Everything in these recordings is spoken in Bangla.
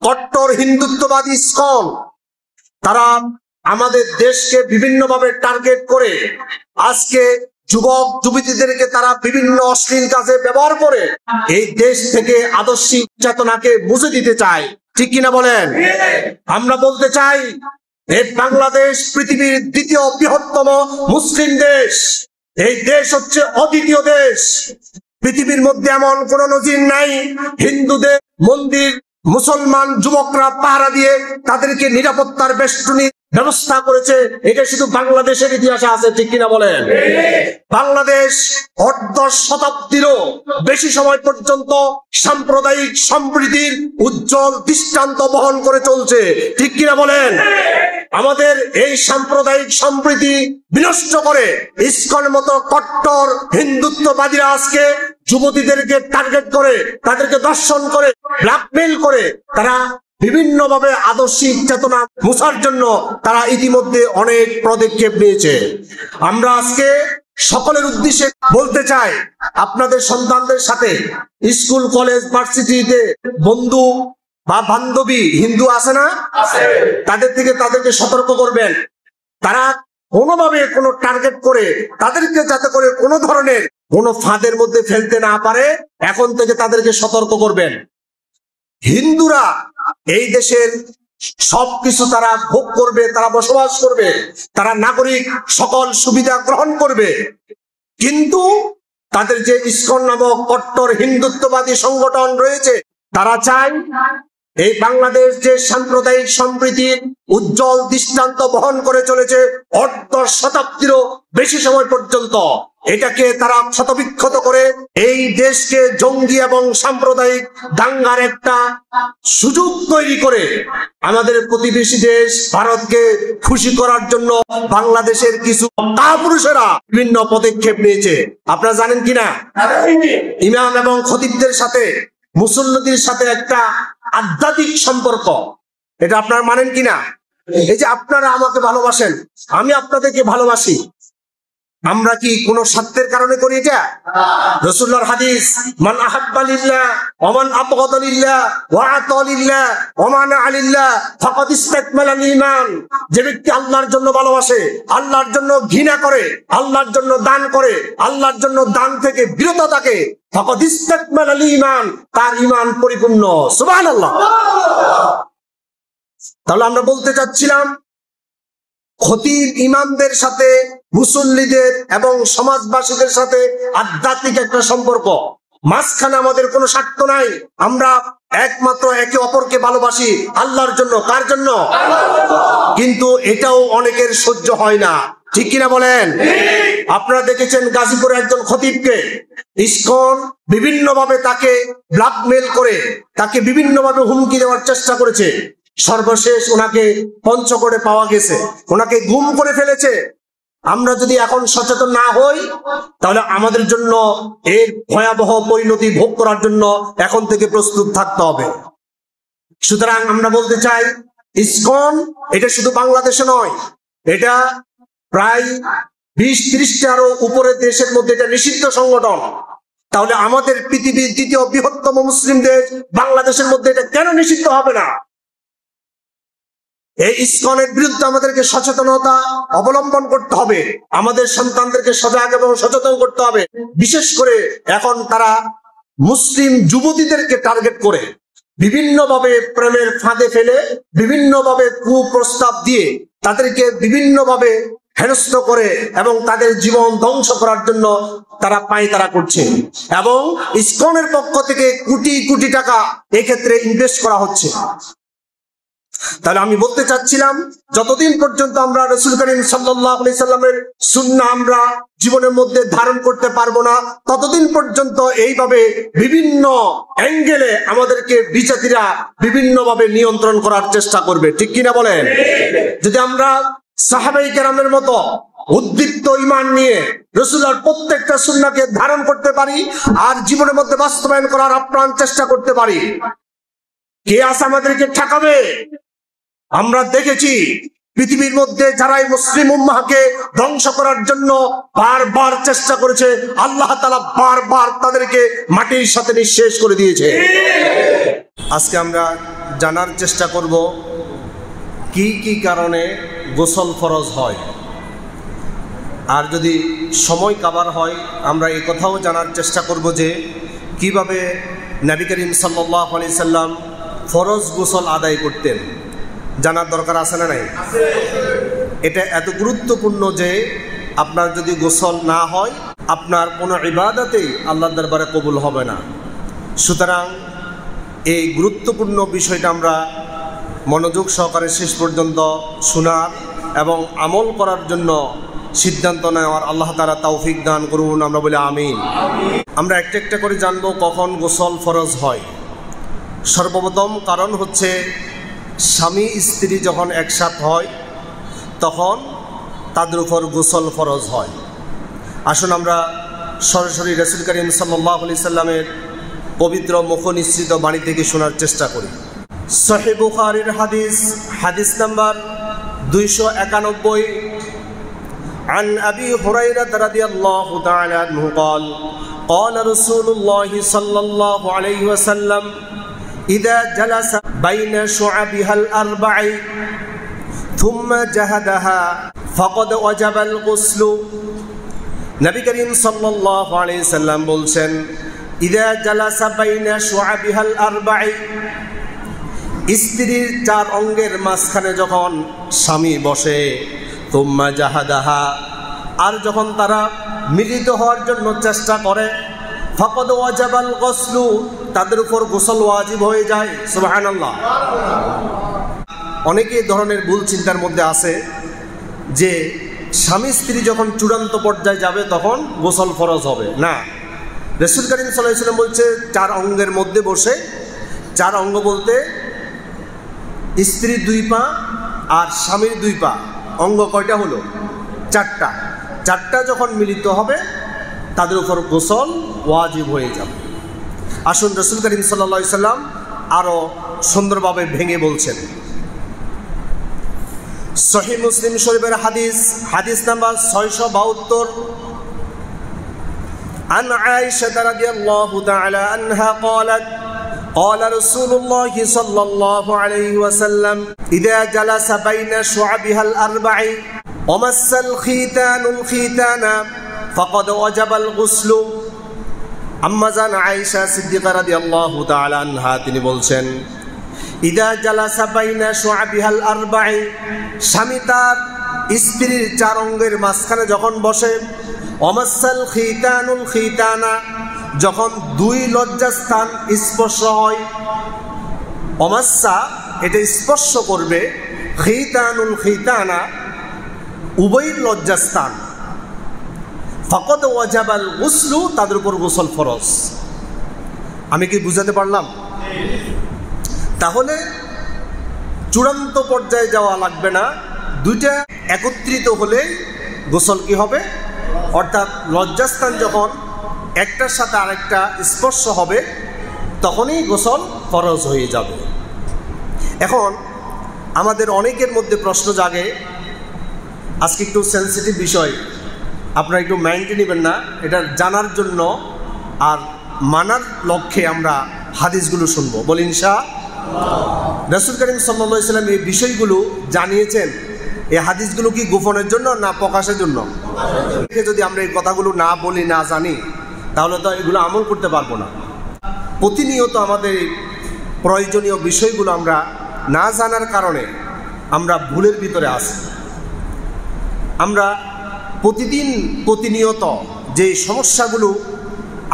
কট্টর হিন্দুত্ববাদী ইসকন তারা আমাদের দেশকে বিভিন্নভাবে টার্গেট করে আজকে যুবক যুবতীদেরকে তারা বিভিন্ন অশ্লীল কাজে ব্যবহার করে এই দেশ থেকে আদর্শিক চেতনাকে মুছে দিতে চায়। ঠিক কিনা বলেন? আমরা বলতে চাই এই বাংলাদেশ পৃথিবীর দ্বিতীয় বৃহত্তম মুসলিম দেশ। এই দেশ হচ্ছে অদ্বিতীয় দেশ। পৃথিবীর মধ্যে এমন কোন নজির নাই হিন্দুদের মন্দির মুসলমান যুবকরা পাহারা দিয়ে তাদেরকে নিরাপত্তার বেষ্টনী ব্যবস্থা করেছে। এটা শুধু বাংলাদেশের ইতিহাসে আছে। ঠিক কিনা বলেন? বাংলাদেশ অর্ধ শতাব্দীরও বেশি সময় পর্যন্ত সাম্প্রদায়িক সম্প্রীতির উজ্জ্বল দৃষ্টান্ত বহন করে চলছে। ঠিক কিনা বলেন? আমাদের এই সাম্প্রদায়িক সম্প্রীতি বিনষ্ট করে ইসকনের মতো কট্টর হিন্দুত্ববাদীরা আজকে যুবতীদেরকে টার্গেট করে তাদেরকে দর্শন করে ব্ল্যাকমেইল করে তারা বিভিন্নভাবে আদর্শিক চেতনা মুছার জন্য তারা ইতিমধ্যে অনেক পদক্ষেপ নিয়েছে। আমরা আজকে সকলের উদ্দেশ্যে বলতে চাই, আপনাদের সন্তানদের সাথে স্কুল কলেজ ভার্সিটিতে বন্ধু বা বান্ধবী হিন্দু আছে না? তাদেরকে সতর্ক করবেন। তারা কোনোভাবে কোনো টার্গেট করে তাদেরকে যাতে করে কোনো ধরনের কোনো ফাঁদের মধ্যে ফেলতে না পারে, এখন থেকে তাদেরকে সতর্ক করবেন। হিন্দুরা এই দেশের সবকিছু তারা ভোগ করবে, তারা বসবাস করবে, তারা নাগরিক সকল সুবিধা গ্রহণ করবে, কিন্তু তাদের যে ইসকন নামক কট্টর হিন্দুত্ববাদী সংগঠন রয়েছে তারা চায় এই বাংলাদেশ যে সাম্প্রদায়িক সম্প্রীতির উজ্জ্বল দৃষ্টান্ত বহন করে চলেছে অর্ধ শতাব্দীরও বেশি সময় পর্যন্ত, এটাকে তারা ক্ষতবিক্ষত করে এই দেশকে জঙ্গি এবং সাম্প্রদায়িক দাঙ্গার একটা সুযোগ তৈরি করে আমাদের প্রতিবেশী দেশ ভারতকে খুশি করার জন্য বাংলাদেশের কিছু কাপুরুষেরা বিভিন্ন পদক্ষেপ নিয়েছে। আপনারা জানেন কিনা? ইমাম এবং খতিবদের সাথে মুসল্লিদের সাথে একটা আধ্যাত্মিক সম্পর্ক, এটা আপনারা মানেন কিনা? এই যে আপনারা আমাকে ভালোবাসেন, আমি আপনাদেরকে ভালোবাসি, আমরা কি কোন স্বার্থের কারণে করি এটা? রাসূলুল্লাহর হাদিস, মান আহাব্বা লিল্লাহ ওয়া মান আবগাদা লিল্লাহ ওয়া আতা লিল্লাহ ওয়া মানা লিল্লাহ ফাকাদ ইসতাকমালাল ঈমান। যে ব্যক্তি আল্লাহর জন্য ভালোবাসে, আল্লাহর জন্য ঘৃণা করে, আল্লাহর জন্য দান করে, আল্লাহর জন্য দান থেকে বিরত থাকে, ফাকাদ ইসতাকমালাল ঈমান, তার ঈমান পরিপূর্ণ। সুবহানাল্লাহ। তাহলে আমরা বলতে চাচ্ছিলাম খতিব ইমামদের সাথে মুসল্লিদের এবং সমাজবাসীদের সাথে আধ্যাত্মিক একটা সম্পর্ক, মাঝখানে আমাদের কোনো স্বার্থ নাই। আমরা একমাত্র একে অপরকে ভালোবাসি আল্লাহর জন্য। কার জন্য? কিন্তু এটাও অনেকের সহ্য হয় না। ঠিক কিনা বলেন? আপনারা দেখেছেন গাজীপুরে একজন খতিবকে ইসকন বিভিন্নভাবে তাকে ব্ল্যাকমেইল করে তাকে বিভিন্নভাবে হুমকি দেওয়ার চেষ্টা করেছে। সর্বশেষ ওনাকে পঞ্চগড়ে পাওয়া গেছে, ওনাকে গুম করে ফেলেছে। আমরা যদি এখন সচেতন না হই তাহলে আমাদের জন্য এর ভয়াবহ পরিণতি ভোগ করার জন্য এখন থেকে প্রস্তুত থাকতে হবে। সুতরাং আমরা বলতে চাই ইসকন এটা শুধু বাংলাদেশে নয়, এটা প্রায় 20-30টারও উপরের দেশের মধ্যে এটা নিষিদ্ধ সংগঠন। তাহলে আমাদের পৃথিবীর দ্বিতীয় বৃহত্তম মুসলিম দেশ বাংলাদেশের মধ্যে এটা কেন নিষিদ্ধ হবে না? এই ইসকনের বিরুদ্ধে আমাদেরকে সচেতনতা অবলম্বন করতে হবে, আমাদের সন্তানদেরকে সজাগ এবং সচেতন করতে হবে। বিশেষ করে এখন তারা মুসলিম যুবতীদেরকে টার্গেট করে বিভিন্নভাবে প্রেমের ফাঁদে ফেলে বিভিন্নভাবে কুপ্রস্তাব দিয়ে তাদেরকে বিভিন্নভাবে হেনস্থ করে এবং তাদের জীবন ধ্বংস করার জন্য তারা পায়তারা করছে। এবং ইসকনের পক্ষ থেকে কোটি কোটি টাকা এক্ষেত্রে ইনভেস্ট করা হচ্ছে। তাহলে আমি বলতে চাচ্ছিলাম যতদিন পর্যন্ত আমরা রাসূল করিম সাল্লাল্লাহু আলাইহি সাল্লামের সুন্নাহ আমরা জীবনের মধ্যে ধারণ করতে পারবো না, ততদিন পর্যন্ত এইভাবে বিভিন্ন অ্যাঙ্গেলে আমাদেরকে বিজাতিরা বিভিন্নভাবে নিয়ন্ত্রণ করার চেষ্টা করবে। ঠিক কিনা বলেন? যদি আমরা সাহাবায়ে কেরামের মতো উদ্দীপ্ত ঈমান নিয়ে রাসূলের প্রত্যেকটা সুন্নাহকে ধারণ করতে পারি আর জীবনের মধ্যে বাস্তবায়ন করার আপ্রাণ চেষ্টা করতে পারি, কে আছে আমাদেরকে ঠেকাবে? আমরা দেখেছি পৃথিবীর মধ্যে যারাই মুসলিম উম্মাহকে ধ্বংস করার জন্য বারবার চেষ্টা করেছে, আল্লাহ তাআলা বারবার তাদেরকে মাটির সাথে নিঃশেষ করে দিয়েছে। আজকে আমরা জানার চেষ্টা করব কি কি কারণে গোসল ফরজ হয়। আর যদি সময় কাভার হয় আমরা এই কথাও জানার চেষ্টা করব যে কিভাবে নবী করিম সাল্লাল্লাহু আলাইহি সাল্লাম ফরজ গোসল আদায় করতেন। জানার দরকার আছে না নাই? এটা এত গুরুত্বপূর্ণ যে আপনার যদি গোসল না হয় আপনার কোনো ইবাদতেই আল্লাহর দরবারে কবুল হবে না। সুতরাং এই গুরুত্বপূর্ণ বিষয়টা আমরা মনোযোগ সহকারে শেষ পর্যন্ত শোনার এবং আমল করার জন্য সিদ্ধান্ত নেওয়ার আল্লাহ তাআলা তৌফিক দান করুন। আমরা বলি আমিন। আমরা একটা একটা করে জানবো কখন গোসল ফরজ হয়। সর্বপ্রথম কারণ হচ্ছে স্বামী স্ত্রী যখন একসাথে হয় তখন তাদের উপর গোসল ফরজ হয়। আসুন আমরা সরাসরি রাসূল করিম সাল্লাল্লাহু আলাইহি সাল্লামের পবিত্র মুখ নিঃসৃত বাণী থেকে শোনার চেষ্টা করি। সহিহ বুখারীর হাদিস নাম্বার 291 عن أبي هريرة رضي الله تعالى عنه قال قال رسول الله صلى الله عليه وسلم إذا جلس بين شعبها الأربع ثم جهدها فقد وجب الغسل। নবী করিম সাল্লাল্লাহু আলাইহি সাল্লাম বলছেন ইদা জালাসা বাইনা শুআবিহাল আরবা'i, স্ত্রীর চার অঙ্গের মাঝখানে যখন স্বামী বসে, তুম্মা জাহাদাহা, আর যখন তারা মিলিত হওয়ার জন্য চেষ্টা করে, ফাকাদ ওয়াজাবাল গোসলু, তাদের উপর গোসল ওয়াজিব হয়ে যায়। সুবহানাল্লাহ। অনেকে ধরনের ভুল চিন্তার মধ্যে আছে যে স্বামী স্ত্রী যখন চূড়ান্ত পর্যায়ে যাবে তখন গোসল ফরজ হবে না। রাসূল করিম সাল্লাল্লাহু আলাইহি ওয়াসাল্লাম বলছে চার অঙ্গের মধ্যে বসে, চার অঙ্গ বলতে স্ত্রীর 2 পা আর স্বামীর 2 পা, অঙ্গ কয়টা হলো? 4টা। 4টা যখন মিলিত হবে তাদের উপর গোসল ওয়াজিব হয়ে যাবে। আসুন রাসূল করিম সাল্লাল্লাহু আলাইহি ওয়াসাল্লাম আরো সুন্দরভাবে ভেঙে বলছেন। সহিহ মুসলিম শরীফের হাদিস নাম্বার 672 عن عائشة رضي الله تعالى عنها قالت قال رسول الله صلى الله عليه وسلم إذا جلس بين شعبها الأربع ومس الختان الختان فقد وجب الغسل। আম্মা জান আয়েশা সিদ্দিকা রাদিয়াল্লাহু তাআলা আনহা তিনি বলছেন ইদা জালাসা বাইনা শুআবিহাল আরবা'i, স্বামী তার স্ত্রীর চার অঙ্গের মাঝখানে যখন বসে, ওমাসাল খিতানুল খিতানা, যখন 2 লজ্জাস্থান স্পর্শ হয়, ওমাসা এটা স্পর্শ করবে, খিতানুল খিতানা উভয় লজ্জাস্থান, ফাকাদ ওয়াজাবাল গুসলু, তাদের উপর গোসল ফরজ। আমি কি বুঝাতে পারলাম? তাহলে চূড়ান্ত পর্যায়ে যাওয়া লাগবে না, 2টা একত্রিত হলে গোসল কি হবে, অর্থাৎ লজ্জাস্থান যখন একটার সাথে আরেকটা স্পর্শ হবে তখনই গোসল ফরজ হয়ে যাবে। এখন আমাদের অনেকের মধ্যে প্রশ্ন জাগে, আজকে একটু সেন্সিটিভ বিষয়, আপনারা একটু মাইন্ডে নেবেন না, এটা জানার জন্য আর মানার লক্ষ্যে আমরা হাদিসগুলো শুনবো, বলি ইনশাআল্লাহ। রাসূল করিম সাল্লাল্লাহু আলাইহি ওয়াসাল্লাম এই বিষয়গুলো জানিয়েছেন, এই হাদিসগুলো কি গোপনের জন্য না প্রকাশের জন্য? যদি আমরা এই কথাগুলো না বলি, না জানি, তাহলে তো এগুলো আমল করতে পারবো না। প্রতিনিয়ত আমাদের প্রয়োজনীয় বিষয়গুলো আমরা না জানার কারণে আমরা ভুলের ভিতরে আছি। আমরা প্রতিনিয়ত যে সমস্যাগুলো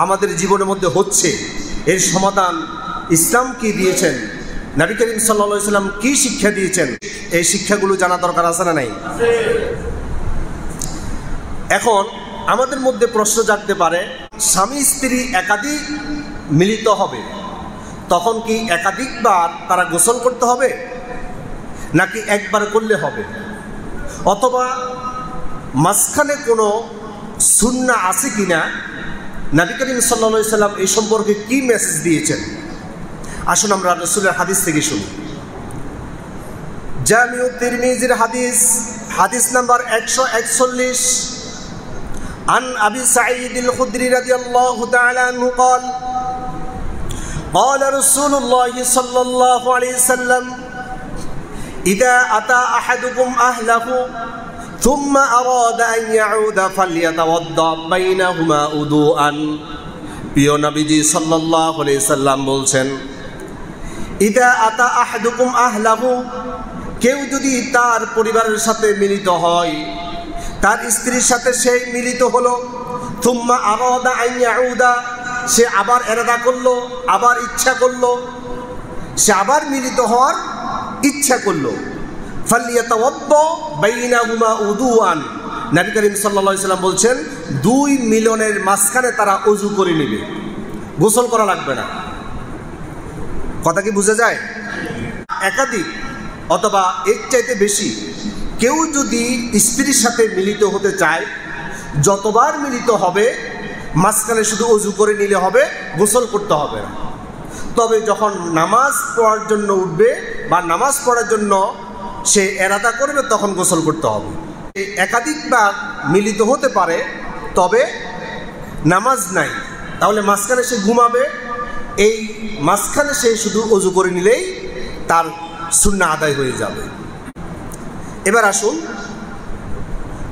আমাদের জীবনের মধ্যে হচ্ছে, এর সমাধান ইসলাম কি দিয়েছেন, নবী করিম সাল্লাল্লাহু আলাইহি ওয়াসাল্লাম কি শিক্ষা দিয়েছেন, এই শিক্ষাগুলো জানা দরকার আছে না নাই? এখন আমাদের মধ্যে প্রশ্ন জাগতে পারে, স্বামী স্ত্রী একাধিক মিলিত হবে, তখন কি একাধিকবার তারা গোসল করতে হবে নাকি একবার করলে হবে, অথবা মাঝখানে কোনো সুন্নাহ আছে কিনা, নবী করিম সাল্লাল্লাহু আলাইহি ওয়াসাল্লাম এই সম্পর্কে কি মেসেজ দিয়েছেন? আসুন আমরা রাসূলের হাদিস থেকে শুনি। জামিউ তিরমিজির হাদিস নাম্বার 141 عن أبي سعيد الخدري رضي الله تعالى عنه قال قال رسول الله صلى الله عليه وسلم إذا أتى أحدكم أهله ثم أراد أن يعود فليتوضأ بينهما وضوءا প্রিয় নবীজি সাল্লাল্লাহু আলাইহি সাল্লাম বলছেন ইদা আতা আহাদুকুম আহলাহু কেউ যদি তার পরিবারের সাথে মিলিত হয় তার স্ত্রীর সাথে সে মিলিত হলো থুম্মা আরাদা আন ইয়াউদা সে আবার ইরাদা করলো আবার ইচ্ছা করলো সে আবার মিলিত হওয়ার ইচ্ছা করলো ফালিয়াতাওয়াদ্দা বাইনাহুমা উদুআন নবী করিম সাল্লাল্লাহু আলাইহি সাল্লাম বলছেন দুই মিলনের মাঝখানে তারা ওযু করে নেবে গোসল করা লাগবে না কথা কি বোঝা যায় একাধিক অথবা এক চাইতে বেশি কেউ যদি স্ত্রীর সাথে মিলিত হতে চায় যতবার মিলিত হবে মাঝখানে শুধু ওযু করে নিলে হবে গোসল করতে হবে না তবে যখন নামাজ পড়ার জন্য উঠবে বা নামাজ পড়ার জন্য সে ইরাদা করবে তখন গোসল করতে হবে একাধিকবার মিলিত হতে পারে তবে নামাজ নাই তাহলে মাঝখানে সে ঘুমাবে এই মাঝখানে সে শুধু ওযু করে নিলেই তার সুন্নাহ আদায় হয়ে যাবে এবার আসুন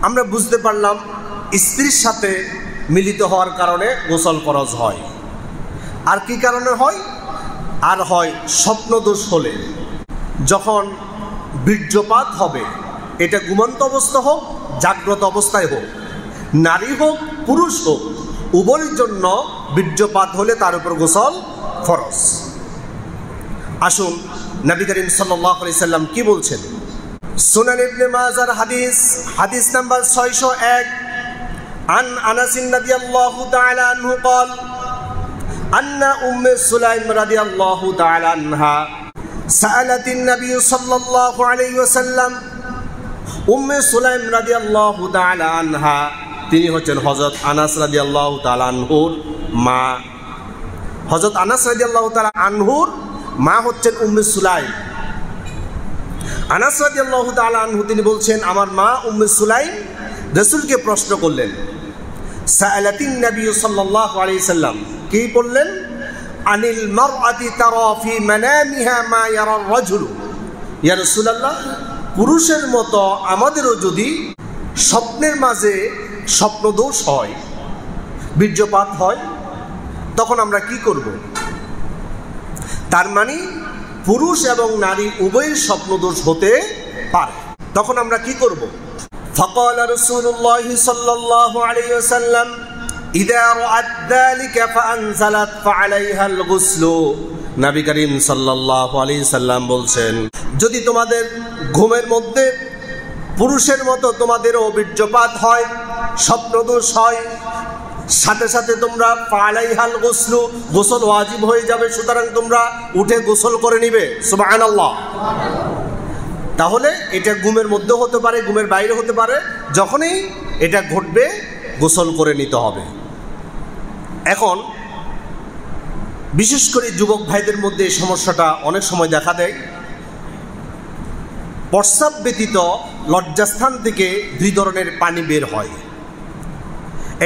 আমরা বুঝতে পারলাম স্ত্রীর সাথে মিলিত হওয়ার কারণে গোসল ফরজ হয় আর কি কারণে হয় আর হয় স্বপ্নদোষ হলে যখন বীর্যপাত হবে এটা ঘুমন্ত অবস্থা হোক জাগ্রত অবস্থায় হোক নারী হোক পুরুষ হোক উভয়ের জন্য বীর্যপাত হলে তার উপর গোসল ফরজ আসুন নবী করিম সাল্লাল্লাহু আলাইহি সাল্লাম কি বলছেন সুনান ইবনে মাজার হাদিস নাম্বার 601 আন আনাস রাদিয়াল্লাহু তাআলা আনহু قال أن أم سليم رضي الله تعالى عنها سألت النبي صلى الله عليه وسلم উম্মে সুলাইম রাদিয়াল্লাহু তাআলা আনহা তিনি হচ্ছেন হযরত আনাস রাদিয়াল্লাহু তাআলা আনহুর মা হযরত আনাস রাদিয়াল্লাহু তাআলা আনহুর মা হচ্ছেন উম্মে সুলাইম আনাস রাদিয়াল্লাহু তাআলা আনহু তিনি বলছেন আমার মা উম্মে সুলাইম রাসূলকে প্রশ্ন করলেন সাআলাতিন নবী সাল্লাল্লাহু আলাইহি সাল্লাম কি বললেন আনিল মারআতি তারা ফি মানামিহা মা ইয়ারা আর-রাজুল ইয়া রাসূলুল্লাহ পুরুষের মতো আমাদেরও যদি স্বপ্নের মাঝে স্বপ্নদোষ হয় বীর্যপাত হয় তখন আমরা কি করব তার মানে পুরুষ এবং নারী উভয়ের স্বপ্নদোষ হতে পারে তখন আমরা কি করব ফাকালা রাসূলুল্লাহ সাল্লাল্লাহু আলাইহি ওয়াসাল্লাম ইযা রাআত যালিকা ফাআনজালাত ফাআলাইহাল গুসলু নবী করিম সাল্লাল্লাহু আলাইহি সাল্লাম বলছেন যদি তোমাদের ঘুমের মধ্যে পুরুষের মতো তোমাদেরও বীর্যপাত হয় স্বপ্নদোষ হয় সাথে সাথে তোমরা ফালাইহাল গুসলু গোসল ওয়াজিব হয়ে যাবে সুতরাং তোমরা উঠে গোসল করে নিবে সুবহানাল্লাহ তাহলে এটা ঘুমের মধ্যে হতে পারে ঘুমের বাইরে হতে পারে যখনই এটা ঘটবে গোসল করে নিতে হবে এখন বিশেষ করে যুবক ভাইদের মধ্যে এই সমস্যাটা অনেক সময় দেখা দেয় প্রস্রাব ব্যতীত লজ্জাস্থান থেকে দুই ধরনের পানি বের হয়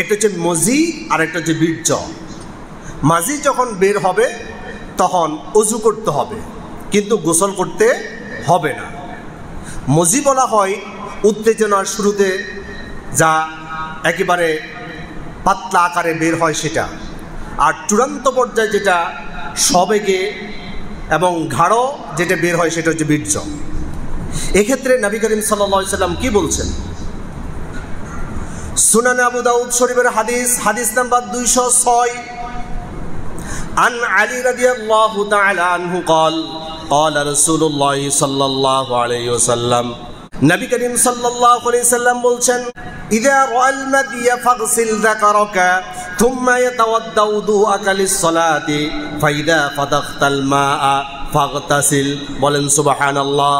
একটা হচ্ছে মজি আর একটা হচ্ছে বীর্য মাজি যখন বের হবে তখন ওযু করতে হবে কিন্তু গোসল করতে হবে না মজি বলা হয় উত্তেজনার শুরুতে যা একেবারে পাতলা আকারে বের হয় সেটা আর চূড়ান্ত পর্যায়ে যেটা সবেগে এবং গাঢ় যেটা বের হয় সেটা হচ্ছে বীর্য এক্ষেত্রে নবী করিম সাল্লাল্লাহু আলাইহি সাল্লাম কি বলছেন সুনান আবু দাউদ শরীফের হাদিস নাম্বার 206 আন আলী রাদিয়াল্লাহু তাআলা আনহু قال قال رسول الله صلى الله عليه وسلم নবী করিম সাল্লাল্লাহু আলাইহি সাল্লাম বলছেন ইযা রাআল মাদিয়া ফাগসিল যাকারাকা থুম্মা ইয়াতাওয়াদ্দা উযুআকা লিস-সালাতি ফাইদা ফাদাখতাল মাআ ফাগতাসিল বলেন সুবহানাল্লাহ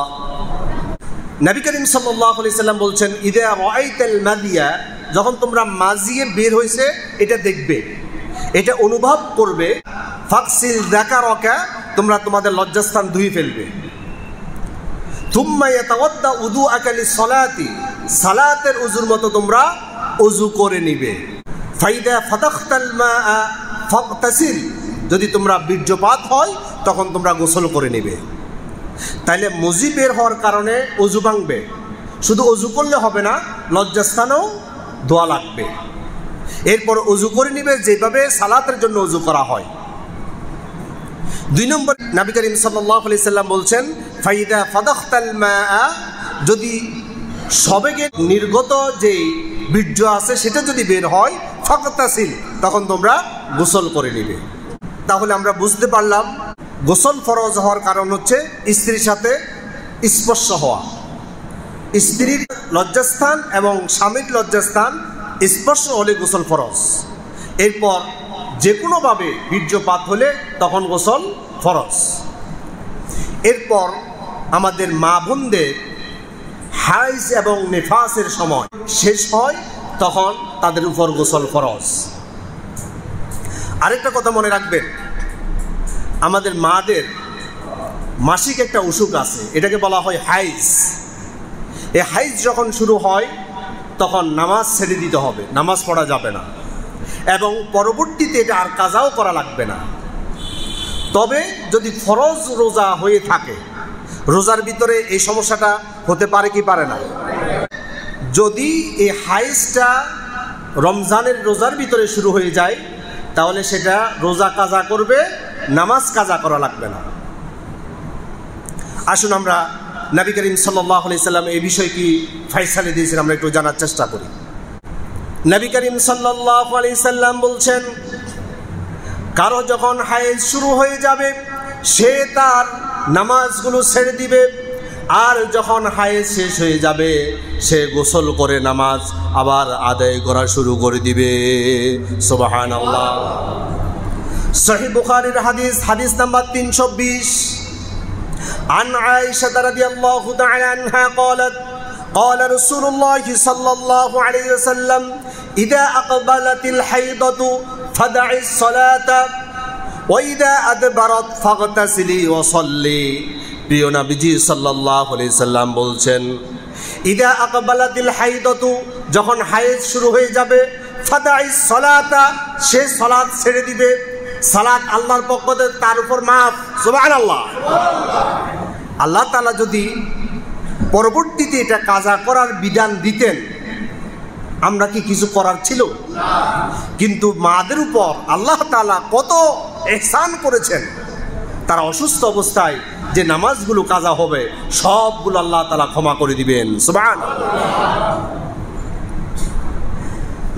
নবী করিম সাল্লাল্লাহু আলাইহি সাল্লাম বলছেন ইযা রাআইতাল মাদিয়া যখন তোমরা মাজিয়ে বের হইছে এটা দেখবে এটা অনুভব করবে ফাগসিল যাকারাকা তোমরা তোমাদের লজ্জাস্থান ধুয়ে ফেলবে থুম্মা ইয়াতাওয়াদ্দা উযুআকা লিস-সালাতি সালাতের ওযুর মতো তোমরা ওযু করে নিবে ফাইদা ফাদাখতাল মাআ ফাগতাসিল যদি তোমরা বীর্যপাত হয় তখন তোমরা গোসল করে নেবে। তাইলে মজি বের হওয়ার কারণে অজু ভাঙবে, শুধু অজু করলে হবে না, লজ্জাস্থানেও দোয়া লাগবে। এরপর অজু করে নিবে যেভাবে সালাতের জন্য অজু করা হয়। 2 নম্বর, নবী করিম সাল্লাল্লাহু আলাইহি সাল্লাম বলছেন, ফাইদা ফাদাখতাল মাআ, যদি সবেগে নির্গত যে বীর্য আছে সেটা যদি বের হয়, ফাকতাসিল, তখন তোমরা গোসল করে নিবে। তাহলে আমরা বুঝতে পারলাম গোসল ফরজ হওয়ার কারণ হচ্ছে স্ত্রীর সাথে স্পর্শ হওয়া। স্ত্রীর লজ্জাস্থান এবং স্বামীর লজ্জাস্থান স্পর্শ হলে গোসল ফরজ। এরপর যে কোনোভাবে বীর্যপাত হলে তখন গোসল ফরজ। এরপর আমাদের মা বোনদের হাইজ এবং নেফাসের সময় শেষ হয়, তখন তাদের উপর গোসল ফরজ। আরেকটা কথা মনে রাখবেন, আমাদের মাদের মাসিক একটা অসুখ আছে, এটাকে বলা হয় হাইজ। এই হাইজ যখন শুরু হয় তখন নামাজ ছেড়ে দিতে হবে, নামাজ পড়া যাবে না, এবং পরবর্তীতে এটা আর কাজাও করা লাগবে না। তবে যদি ফরজ রোজা হয়ে থাকে, রোজার ভিতরে এই সমস্যাটা হতে পারে কি পারে না? যদি এই হাইজটা রমজানের রোজার ভিতরে শুরু হয়ে যায়, তাহলে সেটা রোজা কাজা করবে, নামাজ কাজা করা লাগবে না। আসুন আমরা নবী করিম সাল্লাল্লাহু আলাইহি সাল্লাম এই বিষয় কি ফয়সালা দিয়েছেন আমরা একটু জানার চেষ্টা করি। নবী করিম সাল্লাল্লাহু আলাইহি সাল্লাম বলছেন, কারো যখন হায়েজ শুরু হয়ে যাবে সে তার নামাজগুলো ছেড়ে দিবে, আর যখন হায়েজ শেষ হয়ে যাবে সে গোসল করে নামাজ আবার আদায় করা শুরু করে দিবে। সুবহানাল্লাহ। সহিহ বুখারীর হাদিস, হাদিস নাম্বার 320, عن عائشة رضي الله تعالى عنها قالت قال رسول الله صلى الله عليه وسلم إذا أقبلت الحيضة فدعي الصلاة وإذا أدبرت فاغتسلي وصلي। প্রিয় নবীজি সাল্লাল্লাহু আলাইহি সাল্লাম বলছেন, ইদা আকবালাতিল হাইদাতু, যখন হায়েজ শুরু হয়ে যাবে, ফাদাইস সালাতা, সে সালাত ছেড়ে দিবে। সালাত আল্লাহর পক্ষ থেকে তার উপর মাফ। সুবহানাল্লাহ। আল্লাহ তাআলা যদি পরবর্তীতে এটা কাজা করার বিধান দিতেন, আমরা কি কিছু করার ছিল? কিন্তু মাদের উপর আল্লাহ তাআলা কত ইহসান করেছেন, তারা অসুস্থ অবস্থায় যে নামাজগুলো কাজা হবে সবগুলো আল্লাহ তাআলা ক্ষমা করে দিবেন। সুবহানাল্লাহ।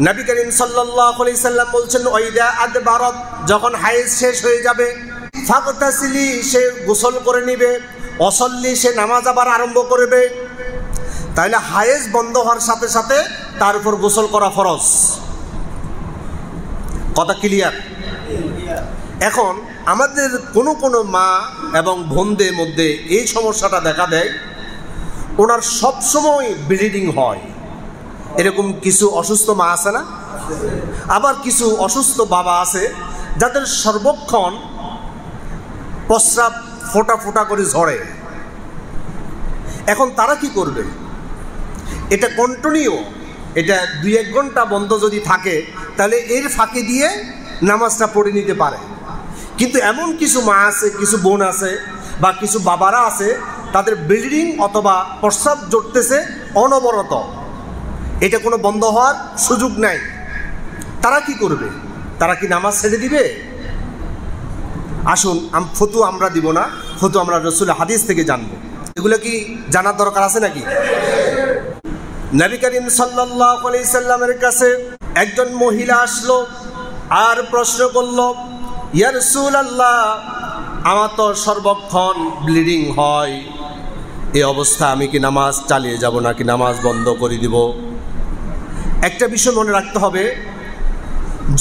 নবী করিম সাল্লাল্লাহু আলাইহি সাল্লাম বলছেন, ওয়াইদা আদবারাত, যখন হায়েজ শেষ হয়ে যাবে, ফাগতাসিলি, সে গোসল করে নেবে, ওয়াসাল্লি, সে নামাজ আবার আরম্ভ করবে। তাহলে হায়েজ বন্ধ হওয়ার সাথে সাথে তার উপর গোসল করা ফরজ। কথা ক্লিয়ার? এখন আমাদের কোনো মা এবং বোনদের মধ্যে এই সমস্যাটা দেখা দেয়, ওনার সবসময় ব্লিডিং হয়। এরকম কিছু অসুস্থ মা আছে না? আবার কিছু অসুস্থ বাবা আছে যাদের সর্বক্ষণ প্রস্রাব ফোঁটা ফোঁটা করে ঝরে। এখন তারা কি করবে? এটা কন্টিনিউ, এটা 2-1 ঘন্টা বন্ধ যদি থাকে তাহলে এর ফাঁকে দিয়ে নামাজটা পড়ে নিতে পারে। কিন্তু এমন কিছু মা আছে, কিছু বোন আছে, বা কিছু বাবারা আছে, তাদের ব্লিডিং অথবা প্রস্রাব জড়তেছে অনবরত, এটা কোনো বন্ধ হওয়ার সুযোগ নাই। তারা কি করবে? তারা কি নামাজ ছেড়ে দিবে? আসুন, ফতু আমরা দিব না, ফতু আমরা রাসূলের হাদিস থেকে জানবো। এগুলো কি জানার দরকার আছে নাকি? নবী করিম সাল্লাল্লাহু আলাইহি সাল্লামের কাছে একজন মহিলা আসলো আর প্রশ্ন করলো, ইয়া রাসূলুল্লাহ, আমার তো সর্বক্ষণ ব্লিডিং হয়, এই অবস্থা আমি কি নামাজ চালিয়ে যাব নাকি নামাজ বন্ধ করে দিব? একটা বিষয় মনে রাখতে হবে,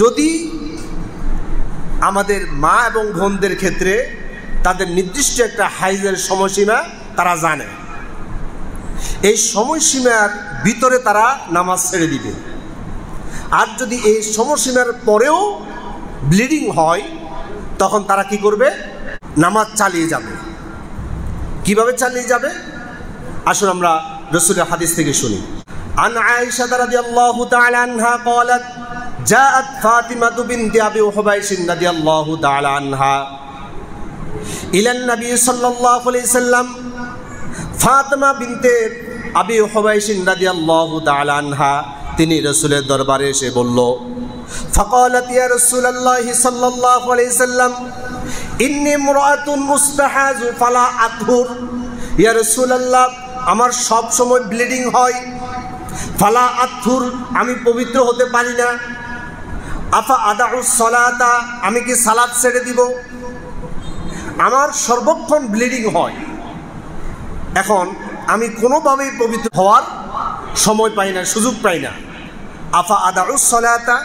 যদি আমাদের মা এবং বোনদের ক্ষেত্রে তাদের নির্দিষ্ট একটা হাইজের সময়সীমা তারা জানে, এই সময়সীমার ভিতরে তারা নামাজ ছেড়ে দিবে। আর যদি এই সময়সীমার পরেও ব্লিডিং হয় তখন তারা কি করবে? নামাজ চালিয়ে যাবে। কিভাবে চালিয়ে যাবে? আসুন আমরা রাসূলের হাদিস থেকে শুনি। আন আয়েশা রাদিয়াল্লাহু তাআলা আনহা قالت জাআত ফাতিমাতু বিনতি আবি হুবাইশ রাদিয়াল্লাহু তাআলা আনহা ইলান নবী সাল্লাল্লাহু আলাইহি সাল্লাম। ফাতিমা বিনতে আবি হুবাইশ রাদিয়াল্লাহু তাআলা আনহা তিনি রাসূলের দরবারে এসে বলল, ফাকালাত ইয়া রাসূলুল্লাহ সাল্লাল্লাহু আলাইহি সাল্লাম ইন্নী ইমরাআতুন মুস্তাহাযু ফালা আতহুর। ইয়া রাসূলুল্লাহ, আমার সব সময় ব্লিডিং হয়, ফালা আতহুর, আমি পবিত্র হতে পারি না। আফা আদাউস সালাতা, আমি কি সালাত ছেড়ে দিব? আমার সর্বক্ষণ ব্লিডিং হয়, এখন আমি কোনোভাবেই পবিত্র হওয়ার সময় পাই না, সুযোগ পাই না। আফা আদাউস সালাতা,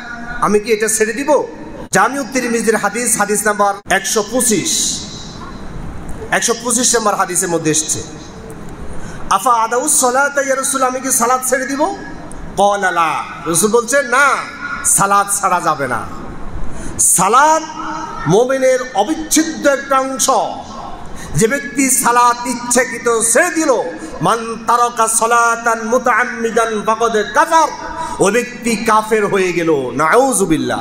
আমি কি এটা ছেড়ে দিব? জামিউত তিরমিজির হাদিস, হাদিস নাম্বার 125 নম্বর হাদিসের মধ্যে এসেছে, আফা আদাউস সালাতা ইয়া রাসূল, আমি কি সালাত ছেড়ে দিব? ক্বালা লা, রাসূল বলছেন না, সালাত ছাড়া যাবে না। সালাত মুমিনের অবিচ্ছেদ্য একটা অংশ। যে ব্যক্তি সালাত ইচ্ছাকৃত ছেড়ে দিল, মান তারাকা সালাতান মুতাআম্মিদান ফাকাদ কাফার, ওই ব্যক্তি কাফের হয়ে গেল। নাউযুবিল্লাহ।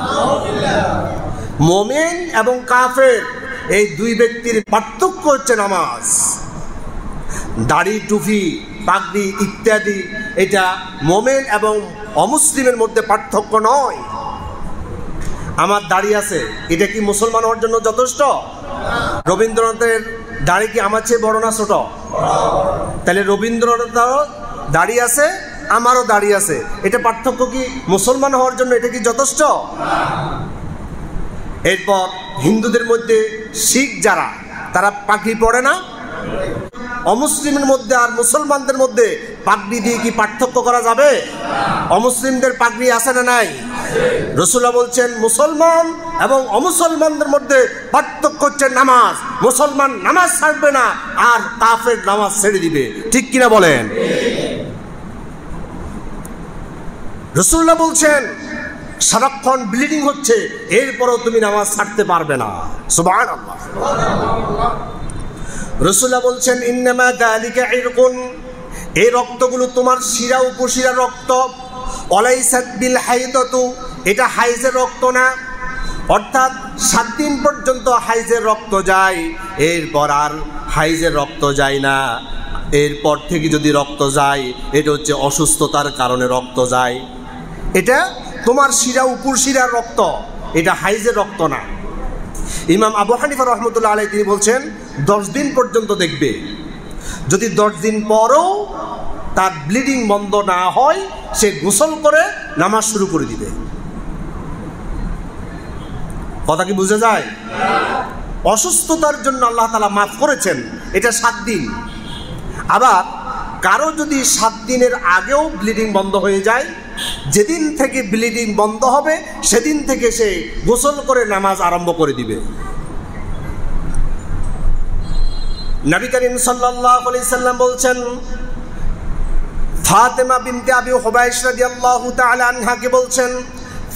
মুমিন এবং কাফের এই দুই ব্যক্তির পার্থক্য হচ্ছে নামাজ। দাড়ি, টুপি, পাগড়ি ইত্যাদি, এটা মুমিন এবং অমুসলিমের মধ্যে পার্থক্য নয়। আমার দাড়ি আছে, এটা কি মুসলমান হওয়ার জন্য যথেষ্ট? রবীন্দ্রনাথের দাড়ি কি আমার চেয়ে বড় না ছোট? তাহলে রবীন্দ্রনাথেরও দাড়ি আছে, আমারও দাড়ি আছে, এটা পার্থক্য কি মুসলমান হওয়ার জন্য এটা কি যথেষ্ট? এরপর হিন্দুদের মধ্যে শিখ যারা, তারা পাগড়ি পড়ে না। অমুসলিমের মধ্যে আর মুসলমানদের মধ্যে পাগড়ি দিয়ে কি পার্থক্য করা যাবে? অমুসলিমদের পাগড়ি আছে না নাই? রাসূলুল্লাহ বলছেন মুসলমান এবং অমুসলমানদের মধ্যে পার্থক্য হচ্ছে নামাজ। মুসলমান নামাজ ছাড়বে না আর কাফের নামাজ ছেড়ে দিবে। ঠিক কিনা বলেন? রাসূলুল্লাহ বলছেন সারাক্ষণ ব্লিডিং হচ্ছে, এরপরও তুমি নামাজ ছাড়তে পারবে না। সুবহানাল্লাহ। রাসূলুল্লাহ বলছেন ইন্নামা যালিকা ইরকুন, এই রক্তগুলো তোমার শিরা উপশিরা রক্ত। ওয়ালাইসাত বিল হাইদাতু, এটা হাইজের রক্ত না। অর্থাৎ 7 দিন পর্যন্ত হাইজের রক্ত যায়, এরপর আর হাইজের রক্ত যায় না। এরপর থেকে যদি রক্ত যায়, এটা হচ্ছে অসুস্থতার কারণে রক্ত যায়। এটা তোমার শিরা উপশিরার রক্ত, এটা হাইজের রক্ত না। ইমাম আবু হানিফা রহমতুল্লাহ আলাইহি তিনি বলছেন 10 দিন পর্যন্ত দেখবে, যদি 10 দিন পরও তার ব্লিডিং বন্ধ না হয়, সে গোসল করে নামাজ শুরু করে দিবে। কথা কি বুঝে যায়? অসুস্থতার জন্য আল্লাহ তাআলা মাফ করেছেন, এটা 7 দিন। আবার কারো যদি 7 দিনের আগেও ব্লিডিং বন্ধ হয়ে যায়, যেদিন থেকে ব্লিডিং বন্ধ হবে সেদিন থেকে সে গোসল করে নামাজ আরম্ভ করে দিবে। নবী করিম সাল্লাল্লাহু আলাইহি সাল্লাম বলছেন, ফাতেমা বিনতে আবি হুবাইশ রাদিয়াল্লাহু তাআলা আনহাকে বলছেন,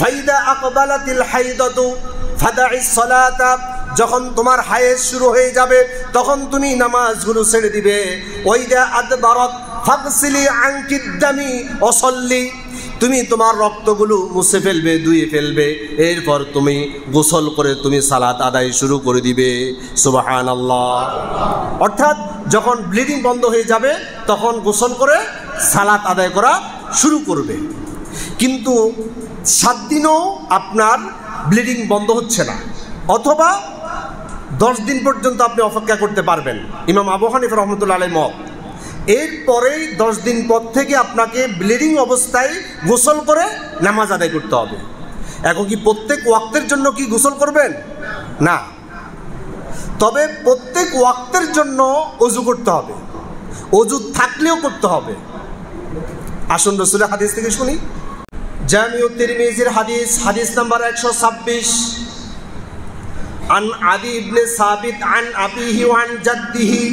ফাইদা আকবালাতিল হাইদাতু ফাদাইস সালাতা, যখন তোমার হায়েজ শুরু হয়ে যাবে তখন তুমি নামাজগুলো ছেড়ে দিবে। ওয়াইদা আদবারাত ফাগসিলি আনকিদ দামি ওয়াসাল্লি, তুমি তোমার রক্তগুলো মুছে ফেলবে, ধুয়ে ফেলবে, এরপর তুমি গোসল করে তুমি সালাত আদায় শুরু করে দিবে। সুবহানাল্লাহ। অর্থাৎ যখন ব্লিডিং বন্ধ হয়ে যাবে তখন গোসল করে সালাত আদায় করা শুরু করবে। কিন্তু 7 দিনও আপনার ব্লিডিং বন্ধ হচ্ছে না, অথবা 10 দিন পর্যন্ত আপনি অপেক্ষা করতে পারবেন, ইমাম আবু হানিফা রহমতুল্লাহ আলাইহি মত। এরপরেই 10 দিন পর থেকে আপনাকে ব্লিডিং অবস্থায় গোসল করে নামাজ আদায় করতে হবে। এখন কি প্রত্যেক ওয়াক্তের জন্য কি গোসল করবেন? না, তবে প্রত্যেক ওয়াক্তের জন্য ওযু করতে হবে, ওযু থাকলেও করতে হবে। আসুন রাসূলের হাদিস থেকে শুনি। জামিউত তিরমিজির হাদিস, হাদিস নাম্বার 126, আন আদি ইবনে সাবিত আন আবিহি ওয়া আন জাদ্দিহি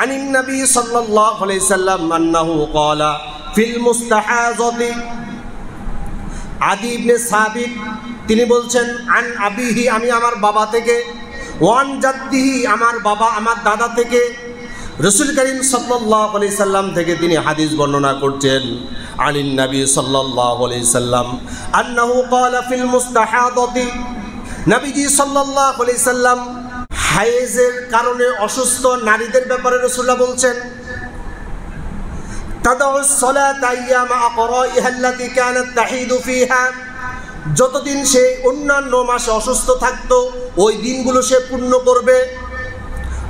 عن النبي صلى الله عليه وسلم أنه قال في المستحاضة। আদি ইবনে সাবিত তিনি বলছেন, আন আবিহি, আমি আমার বাবা থেকে, ওয়ান জাদ্দিহি, আমার বাবা আমার দাদা থেকে, রাসূল করিম সাল্লাল্লাহু আলাইহি সাল্লাম থেকে তিনি হাদিস বর্ণনা করছেন, আনিন নবী সাল্লাল্লাহু আলাইহি সাল্লাম আন্নাহু ক্বালা ফিল মুস্তাহাদাতি, নবীজি সাল্লাল্লাহু আলাইহি সাল্লাম হায়েজের কারণে অসুস্থ নারীদের ব্যাপারে রাসূলুল্লাহ বলছেন, তাদাউস সালাতা আইয়ামা আকরাইহা আল্লাতী কানাত তাহিদু ফিহা, যতদিন সে অন্যান্য মাসে অসুস্থ থাকতো ওই দিনগুলো সে পূর্ণ করবে।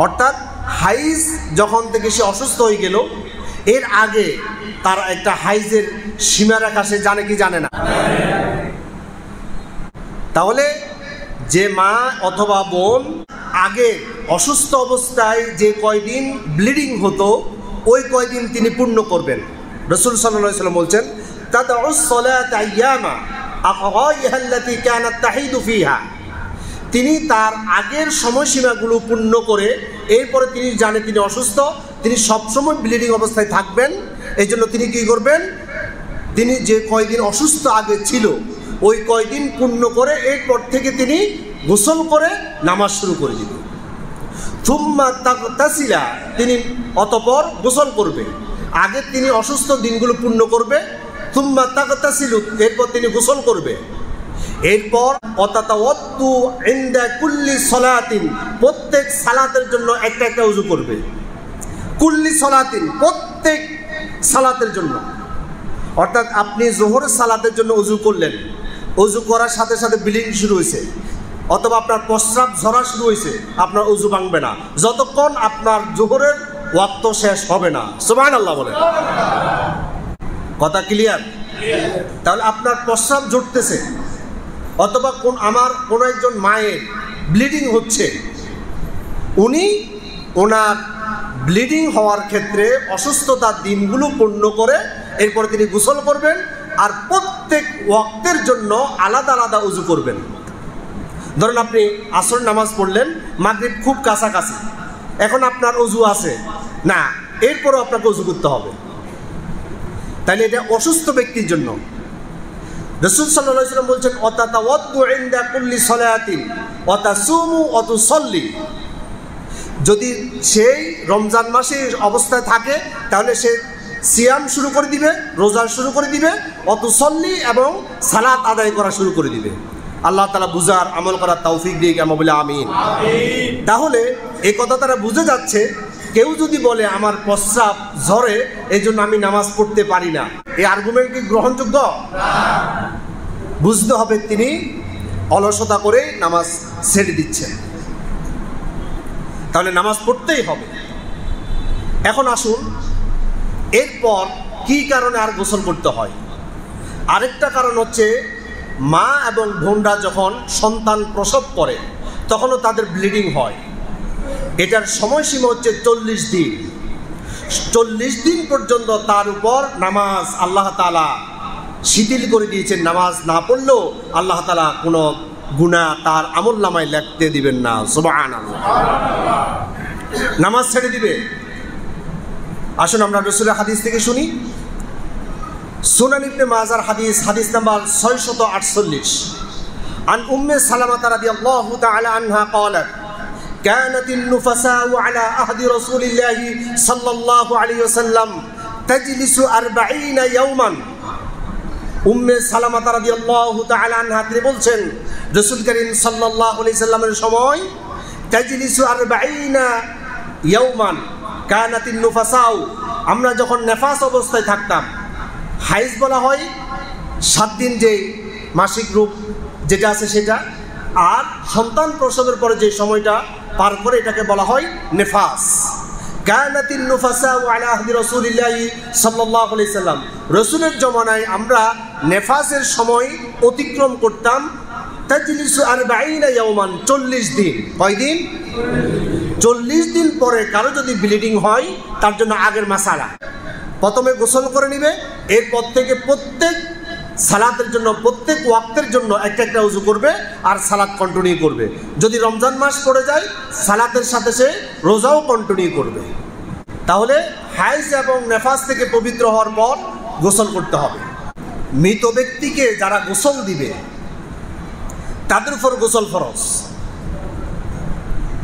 অর্থাৎ হাইজ যখন থেকে সে অসুস্থ হয়ে গেল, এর আগে তার একটা হাইজের সীমারেখা সে জানে কি জানে না? তাহলে যে মা অথবা বোন আগে অসুস্থ অবস্থায় যে কয়দিন ব্লিডিং হতো ওই কয়দিন তিনি পূর্ণ করবেন। রাসূল সাল্লাল্লাহু আলাইহি ওয়াসাল্লাম বলছেন, তাদাউস সালাতা আইয়ামা আকরাইহা আল্লাতী কানাত তাহিদু ফিহা, তিনি তার আগের সময়সীমাগুলো পূর্ণ করে এরপরে তিনি জানে তিনি অসুস্থ, তিনি সবসময় ব্লিডিং অবস্থায় থাকবেন, এই জন্য তিনি কী করবেন, তিনি যে কয়দিন অসুস্থ আগে ছিল ওই কয়দিন পূর্ণ করে এরপর থেকে তিনি গোসল করে নামাজ শুরু করে দিবেন। থুম্মা তাগতাসিলা, তিনি অতঃপর গোসল করবে। আগে তিনি অসুস্থ দিনগুলো পূর্ণ করবে, থুম্মা তাগতাসিলু, এরপর তিনি গোসল করবে। এরপর অতাতাওয়াদ্দু ইনদা কুল্লি সালাতিন, প্রত্যেক সালাতের জন্য একটা একটা ওযু করবে। কুল্লি সালাতিন, প্রত্যেক সালাতের জন্য। অর্থাৎ আপনি যোহরের সালাতের জন্য ওযু করলেন, ওযু করার সাথে সাথে ব্লিডিং শুরু হয়েছে অথবা আপনার প্রস্রাব ঝরা শুরু হয়েছে, আপনার ওযু ভাঙবে না যতক্ষণ আপনার যোহরের ওয়াক্ত শেষ হবে না। সুবহানাল্লাহ বলেন। কথা ক্লিয়ার? তাহলে আপনার প্রস্রাব জুটতেছে অথবা কোনো একজন মায়ের ব্লিডিং হচ্ছে, উনি ওনার ব্লিডিং হওয়ার ক্ষেত্রে অসুস্থতার দিনগুলো পূর্ণ করে এরপরে তিনি গোসল করবেন আর প্রত্যেক ওয়াক্তের জন্য আলাদা আলাদা ওযু করবেন। ধরুন আপনি আসর নামাজ পড়লেন, মাগরিব খুব কাছাকাছি, এখন আপনার ওযু আছে না, এরপরও আপনাকে ওযু করতে হবে। তাহলে এটা অসুস্থ ব্যক্তির জন্য। রাসূল সাল্লাল্লাহু আলাইহি ওয়াসাল্লাম বলছেন, অতাতাওয়াদ্দু ইনদা কুল্লি সালাতিন ওয়া তাসুমু ওয়া তুসাল্লি, যদি সেই রমজান মাসে অবস্থায় থাকে তাহলে সে সিয়াম শুরু করে দিবে, রোজা শুরু করে দিবে, ওয়া তুসাল্লি এবং সালাত আদায় করা শুরু করে দিবে। আল্লাহ তাআলা বুঝার আমল করার তৌফিক দিক, আমরা বলি আমিন। তাহলে এই কথা তারা বুঝে যাচ্ছে, কেউ যদি বলে আমার প্রস্রাব ঝরে এই জন্য আমি নামাজ পড়তে পারি না, এই আর্গুমেন্ট কি গ্রহণযোগ্য? বুঝতে হবে তিনি অলসতা করে নামাজ ছেড়ে দিচ্ছেন, তাহলে নামাজ পড়তেই হবে। এখন আসুন, এরপর কি কারণে আর গোসল করতে হয়? আরেকটা কারণ হচ্ছে মা এবং বোনরা যখন সন্তান প্রসব করে তখনও তাদের ব্লিডিং হয়। এটার সময়সীমা হচ্ছে 40 দিন। 40 দিন পর্যন্ত তার উপর নামাজ আল্লাহ তাআলা শিথিল করে দিয়েছেন। নামাজ না পড়লেও আল্লাহ তাআলা কোনো গুনাহ তার আমলনামায় লিখতে দিবেন না। সুবহানাল্লাহ। নামাজ ছেড়ে দিবে। আসুন আমরা রাসূলের হাদিস থেকে শুনি। সুনান ইবনে মাজার হাদিস, হাদিস নাম্বার 648। আন উম্মে সালামা রাদিয়াল্লাহু তাআলা আনহা ক্বালাত, كانت النفساء على عهد رسول الله صلى الله عليه وسلم تجلس 40 يوما। উম্মে সালামা রাদিয়াল্লাহু তাআলা আনহা তিনি বলছেন, রাসূল করিম সাল্লাল্লাহু আলাইহি সাল্লামের সময় তাজলিসু 40 ইয়াওমান কানাতিন নুফাসাউ, আমরা যখন নেফাস অবস্থায় থাকতাম, হাইজ বলা হয় 7 দিন যে মাসিক রূপ যেটা আছে সেটা, আর সন্তান প্রসবের পরে যে সময়টা পার করে এটাকে বলা হয় নেফাস। কানাতিন নুফাসাউ আলা আহদি রাসূলিল্লাহি সাল্লাল্লাহু আলাইহি সাল্লাম, রাসূলের জমানায় আমরা নেফাসের সময় অতিক্রম করতাম। তাজলিসু 40 ইয়াওমান, 40 দিন। কয় দিন? 40 দিন পরে কারো যদি ব্লিডিং হয় তার জন্য আগের মাসালা, প্রথমে গোসল করে নিবে, এরপর থেকে প্রত্যেক সালাতের জন্য প্রত্যেক ওয়াক্তের জন্য একটা একটা ওযু করবে আর সালাত কন্টিনিউ করবে। যদি রমজান মাস পড়ে যায় সালাতের সাথে সে রোজাও কন্টিনিউ করবে। তাহলে হাইজ এবং নেফাস থেকে পবিত্র হওয়ার পর গোসল করতে হবে। মৃত ব্যক্তিকে যারা গোসল দিবে তাদের উপর গোসল ফরজ।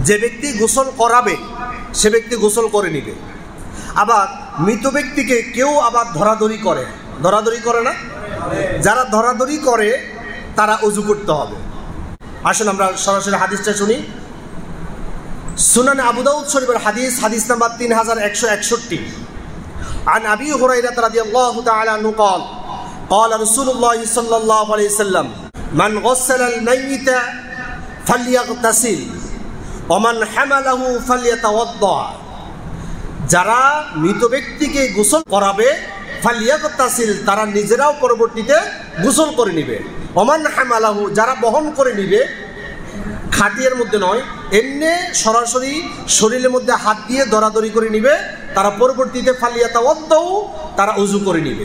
যে ব্যক্তি গোসল করাবে সে ব্যক্তি গোসল করে নিবে। আবার মৃত ব্যক্তিকে কেউ আবার ধরাধরি করে না, যারা ধরাধরি করে তারা ওযু করতে হবে। আসুন আমরা সরাসরি হাদিসটা শুনি। সুনান আবু দাউদ শরীফের হাদিস নাম্বার 3161। عن أبي هريرة رضي الله تعالى عنه قال قال رسول الله صلى الله عليه وسلم من غسل الميت فليغتسل ومن حمله فليتوضأ। যারা মৃত ব্যক্তিকে গোসল করাবে ফালিয়াগতাসিল, তারা নিজেরাও পরবর্তীতে গোসল করে নিবে। ওমান হামালাহু, যারা বহন করে নিবে, খাটিয়ার মধ্যে নয়, এমনি সরাসরি শরীরের মধ্যে হাত দিয়ে দরাদরি করে নিবে, তারা পরবর্তীতে ফালিয়াতাওয়াদ্দাউ, তারা ওযু করে নিবে।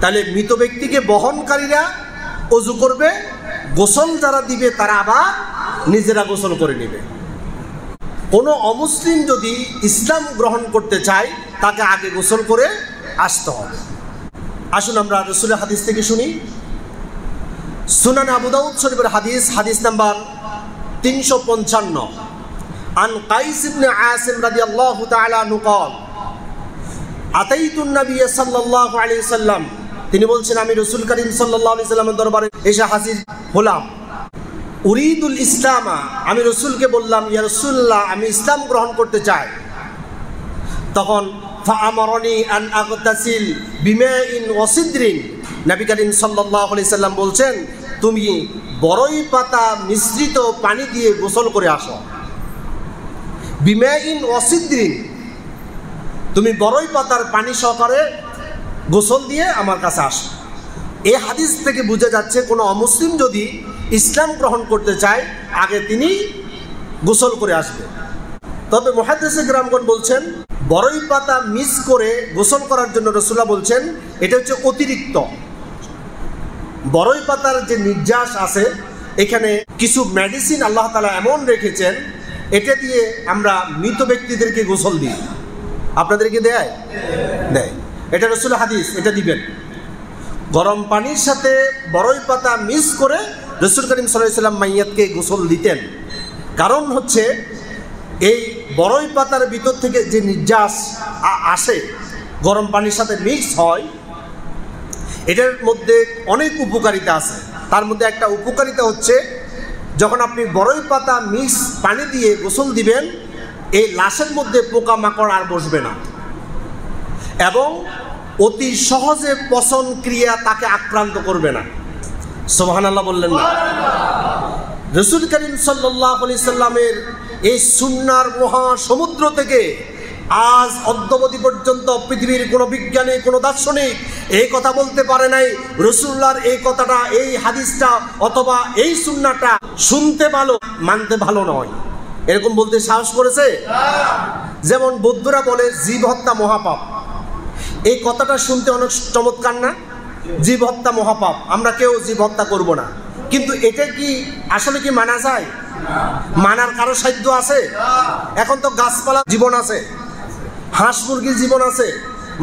তাহলে মৃত ব্যক্তিকে বহনকারীরা ওযু করবে, গোসল যারা দিবে তারা আবার নিজেরা গোসল করে নিবে। কোনো অমুসলিম যদি ইসলাম গ্রহণ করতে চায় তাকে আগে গোসল করে আসতে হবে। আসুন আমরা রাসূলের হাদিস থেকে শুনি। সুনান আবু দাউদ শরীফের হাদিস নাম্বার 355। আন কাইস ইবনে আসিম রাদিয়াল্লাহু তাআলা আনহু قال আতাইতুন নবী সাল্লাল্লাহু আলাইহি ওয়াসাল্লাম, তিনি বলছেন আমি রাসূল করিম সাল্লাল্লাহু আলাইহি ওয়াসাল্লামের দরবারে এসে হাজির হলাম। উরিদুল ইসলামা, আমি রাসূলকে বললাম ইয়া রাসূলুল্লাহ, আমি ইসলাম গ্রহণ করতে চাই। তখন ফাআমারানি আন আগতাসিল বিমাইন ওয়া সিদরিন, নবী করিম সাল্লাল্লাহু আলাইহি ওয়াসাল্লাম বলছেন তুমি বড়ই পাতা মিশ্রিত পানি দিয়ে গোসল করে আসো। বিমাইন ওয়া সিদরিন, তুমি বড়ই পাতার পানি সহকারে গোসল দিয়ে আমার কাছে আসো। এই হাদিস থেকে বোঝা যাচ্ছে কোনো অমুসলিম যদি ইসলাম গ্রহণ করতে চায় আগে তিনি গোসল করে আসবে। তবে মুহাদ্দিসে কিরামগণ বলছেন বড়ই পাতা মিক্স করে গোসল করার জন্য রাসূলুল্লাহ বলছেন এটা হচ্ছে অতিরিক্ত। বড়ই পাতার যে নির্যাস আছে, এখানে কিছু মেডিসিন আল্লাহ তাআলা এমন রেখেছেন, এটা দিয়ে আমরা মৃত ব্যক্তিদেরকে গোসল দিই। আপনাদেরকে দেয়? এটা রাসূলের হাদিস, এটা দিবেন। গরম পানির সাথে বড়ই পাতা মিক্স করে রাসূল করিম সাল্লাল্লাহু আলাইহি ওয়াসাল্লাম মাইয়াতকে গোসল দিতেন। কারণ হচ্ছে এই বড়ই পাতার ভিতর থেকে যে নির্যাস আসে গরম পানির সাথে মিক্স হয়, এটার মধ্যে অনেক উপকারিতা আছে। তার মধ্যে একটা উপকারিতা হচ্ছে যখন আপনি বড়ই পাতা মিক্স পানি দিয়ে গোসল দিবেন, এই লাশের মধ্যে পোকামাকড় আর বসবে না এবং অতি সহজে পচন ক্রিয়া তাকে আক্রান্ত করবে না। সুবহানাল্লাহ বললেন না? রাসূল করিম সাল্লাল্লাহু আলাইহি সাল্লামের এই সুন্নাহর মহা সমুদ্র থেকে আজ অদ্যাবধি পর্যন্ত পৃথিবীর কোনো বিজ্ঞানী, কোনো দার্শনিক এই কথা বলতে পারে নাই রাসূলুল্লাহর এই কথাটা, এই হাদিসটা অথবা এই সুন্নাহটা শুনতে ভালো মানতে ভালো নয়, এরকম বলতে সাহস করেছে? যেমন বৌদ্ধরা বলে জীব হত্যা মহাপাপ। এই কথাটা শুনতে অনেক চমৎকার না? জীব হত্যা মহাপাপ, আমরা কেউ জীব হত্যা করব না। কিন্তু এটা কি আসলে কি মানা যায়? মানার কারো সাধ্য আছে? এখন তো গাছপালা জীবন আছে, হাঁস মুরগির জীবন আছে,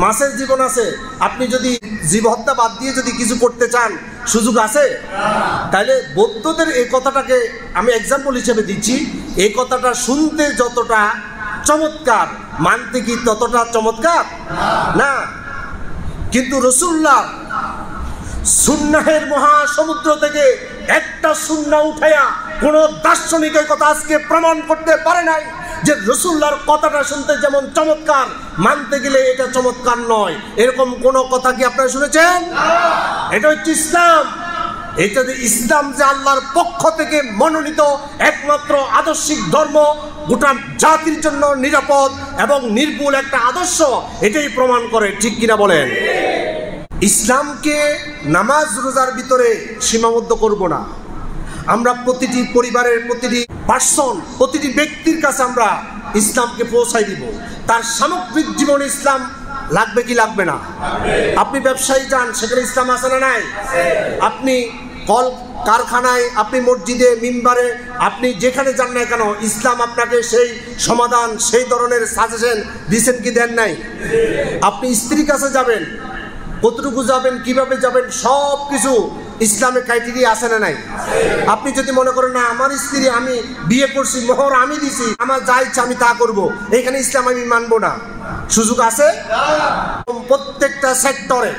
মাছের জীবন আছে। আপনি যদি জীব হত্যা বাদ দিয়ে যদি কিছু করতে চান, সুযোগ আছে? তাহলে বৌদ্ধদের এই কথাটাকে আমি এক্সাম্পল হিসেবে দিচ্ছি। এই কথাটা শুনতে যতটা চমৎকার, মানতে কি ততটা চমৎকার না। কিন্তু রাসূলুল্লাহ সুন্নাহের মহাসমুদ্র থেকে একটা সুন্নাহ উঠাইয়া কোন দার্শনিক এই কথা আজকে প্রমাণ করতে পারে নাই যে রাসূলুল্লাহর কথাটা শুনতে যেমন চমৎকার, মানতে গেলে এটা চমৎকার নয়। এরকম কোন কথা কি আপনারা শুনেছেন? এটা হচ্ছে ইসলাম। এটা যে ইসলাম যে আল্লাহর পক্ষ থেকে মনোনীত একমাত্র আদর্শিক ধর্ম, গোটা জাতির জন্য নিরাপদ এবং নির্ভুল একটা আদর্শ, এটাই প্রমাণ করে। ঠিক কিনা বলেন? ইসলামকে নামাজ রোজার ভিতরে সীমাবদ্ধ করব না। আমরা প্রতিটি পরিবারের প্রতিটি পার্সন, প্রতিটি ব্যক্তির কাছে আমরা ইসলামকে পৌঁছাই দিব। তার সামগ্রিক জীবনে ইসলাম লাগবে কি লাগবে না? আপনি ব্যবসায়ী যান, সেখানে ইসলাম আছে না নাই? আপনি কল কারখানায়, আপনি মসজিদে, মিম্বারে, আপনি যেখানে যান না কেন, ইসলাম আপনাকে সেই সমাধান, সেই ধরনের সাজেশন দিয়েছেন কি দেন নাই? আপনি স্ত্রীর কাছে যাবেন, কতটুকু যাবেন, কিভাবে যাবেন, সব কিছু ইসলামের ক্রাইটেরিয়া আছে না নাই? আপনি যদি মনে করেন না আমার স্ত্রী আমি বিয়ে করছি, মোহর আমি দিছি, আমার যা ইচ্ছা আমি তা করব, এখানে ইসলাম আমি মানবো না, সুযোগ আছে? প্রত্যেকটা সেক্টরে,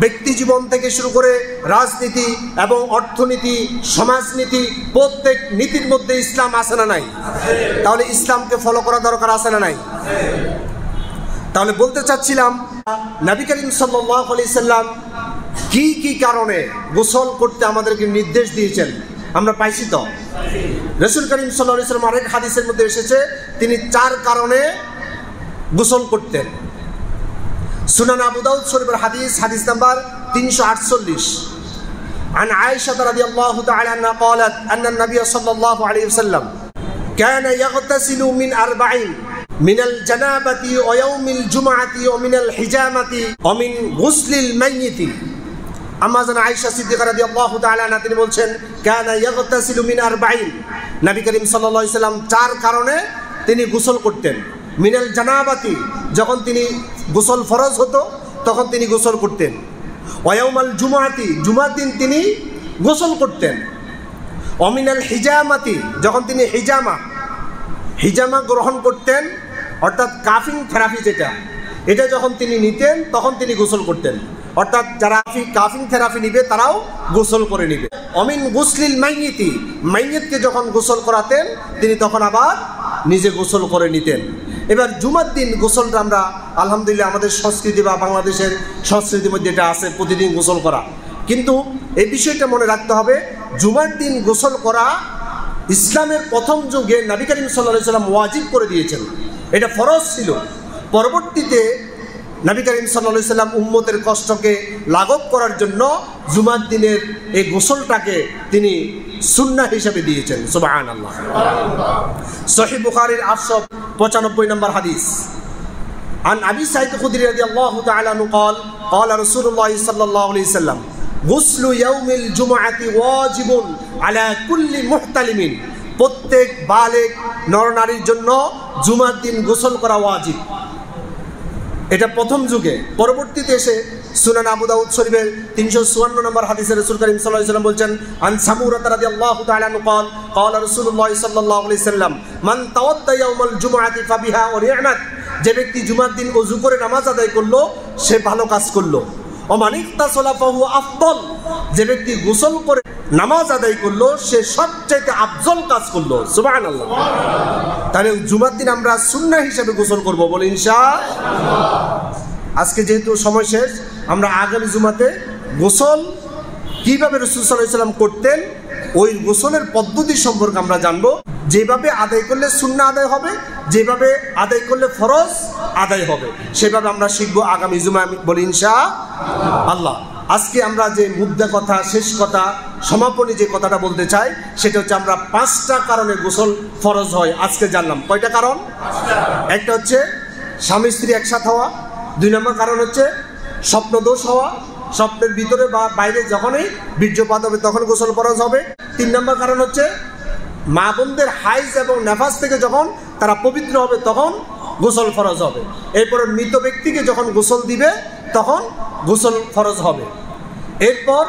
ব্যক্তি জীবন থেকে শুরু করে রাজনীতি এবং অর্থনীতি, সমাজনীতি, প্রত্যেক নীতির মধ্যে ইসলাম আছে না নাই? তাহলে ইসলামকে ফলো করা দরকার আছে না নাই? তাহলে বলতে চাচ্ছিলাম, নবী করিম সাল্লাল্লাহু আলাইহি সাল্লাম কি কি কারণে গোসল করতে আমাদেরকে নির্দেশ দিয়েছেন আমরা পাইছি তো। রাসূল করিম সাল্লাল্লাহু আলাইহি সাল্লাম আরেক হাদিসের মধ্যে এসেছে তিনি 4 কারণে গোসল করতেন। সুনান আবু দাউদ শরীফের হাদিস, হাদিস নাম্বার 348। عن عائشة رضي الله تعالى عنها قالت أن النبي صلى الله عليه وسلم كان يغتسل من 40 من الجنابة ويوم الجمعة ومن الحجامة ومن غسل الميت। আম্মা জান আয়েশা সিদ্দিকা রাদিয়াল্লাহু তাআলা আনহা তিনি বলছেন কানা ইয়াগতাসিলু মিন 40, নবী করিম সাল্লাল্লাহু আলাইহি সাল্লাম 4 কারণে তিনি গোসল করতেন। মিনাল জানাবাতি, যখন তিনি গোসল ফরজ হতো তখন তিনি গোসল করতেন। ওয়ায়াউমাল জুমআতি, জুমার দিন তিনি গোসল করতেন। অমিনাল হিজামাতি, যখন তিনি হিজামা গ্রহণ করতেন, অর্থাৎ কাফিং থেরাপি এটা যখন তিনি নিতেন তখন তিনি গোসল করতেন। অর্থাৎ যারা কাফিং থেরাপি নিবে তারাও গোসল করে নিবে। অমিন গুসলিল মাইয়িতি, মাইয়িতকে যখন গোসল করাতেন তিনি তখন আবার নিজে গোসল করে নিতেন। এবার জুমার দিন গোসলটা আমরা আলহামদুলিল্লাহ আমাদের সংস্কৃতি বা বাংলাদেশের সংস্কৃতির মধ্যে এটা আছে প্রতিদিন গোসল করা, কিন্তু এই বিষয়টা মনে রাখতে হবে জুমার দিন গোসল করা ইসলামের প্রথম যুগে নবী করিম সাল্লাল্লাহু আলাইহি সাল্লাম ওয়াজিব করে দিয়েছেন, এটা ফরজ ছিল। পরবর্তীতে নবী করিম সাল্লাল্লাহু আলাইহি সাল্লাম উম্মতের কষ্টকে লাঘব করার জন্য জুমার দিনের এই গোসলটাকে তিনি সুন্নাহ হিসেবে দিয়েছেন। সুবহানাল্লাহ। সহিহ বুখারীর 895 নম্বর হাদিস। عن أبي سعيد الخدري رضي الله تعالى عنه قال قال رسول الله صلى الله عليه وسلم غسل يوم الجمعة واجب على كل محتلم, প্রত্যেক বালেগ নরনারীর জন্য জুমার দিন গোসল করা ওয়াজিব। এটা প্রথম যুগে। পরবর্তীতে এসে সুনান আবু দাউদ শরীফের 354 নম্বর হাদিসে রাসূল করিম সাল্লাল্লাহু আলাইহি ওয়াসাল্লাম বলেন আন সামুরা রাদিয়াল্লাহু তাআলা আনহু قال قال রাসূলুল্লাহ সাল্লাল্লাহু আলাইহি ওয়াসাল্লাম মান তাওয়াদ্দা ইয়াউমাল জুমআতি ফাবিহা ওয়া নি'মাত, যে ব্যক্তি জুমার দিন ওযু করে নামাজ আদায় করলো সে ভালো কাজ করলো। ও মান ইগতাসালা ফাহু আফদল, যে ব্যক্তি গোসল করে নামাজ আদায় করলো সে সবচেয়ে আফজল কাজ করলো। সুবহানাল্লাহ। তাহলে জুমার দিন আমরা সুন্নাহ হিসেবে গোসল করব, বলি ইনশাআল্লাহ। আজকে যেহেতু সময় শেষ, আমরা আগামী জুমাতে গোসল কিভাবে রাসূল সাল্লাল্লাহু আলাইহি ওয়াসাল্লাম করতেন ওই গোসলের পদ্ধতি সম্পর্কে আমরা জানবো। যেভাবে আদায় করলে সুন্নাহ আদায় হবে, যেভাবে আদায় করলে ফরজ আদায় হবে, সেভাবে আমরা শিখবো আগামী জুমায়, বলি ইনশাআল্লাহ। আজকে আমরা যে মুদ্রা কথা, শেষ কথা, সমাপনী যে কথাটা বলতে চাই সেটা হচ্ছে আমরা 5টা কারণে গোসল ফরজ হয় আজকে জানলাম। কয়টা কারণ? একটা হচ্ছে স্বামী স্ত্রী একসাথে হওয়া, 2 নম্বর কারণ হচ্ছে স্বপ্নদোষ হওয়া, স্বপ্নের ভিতরে বা বাইরে যখনই বীর্যপাত হবে তখন গোসল ফরজ হবে। 3 নম্বর কারণ হচ্ছে মা বোনদের হাইজ এবং নেফাস থেকে যখন তারা পবিত্র হবে তখন গোসল ফরজ হবে। এরপর মৃত ব্যক্তিকে যখন গোসল দিবে তখন গোসল ফরজ হবে। এরপর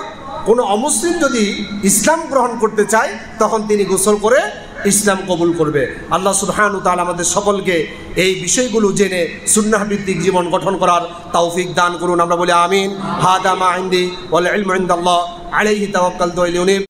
কোনো অমুসলিম যদি ইসলাম গ্রহণ করতে চায় তখন তিনি গোসল করে ইসলাম কবুল করবে। আল্লাহ সুবহানাহু ওয়া তাআলা আমাদের সকলকে এই বিষয়গুলো জেনে সুন্নাহ ভিত্তিক জীবন গঠন করার তৌফিক দান করুন। আমরা বলি আমিন। হাদা মা ইনদি ওয়াল ইলমু ইনদাল্লাহ আলাইহি তাওয়াক্কালতু ওয়া ইলাইহি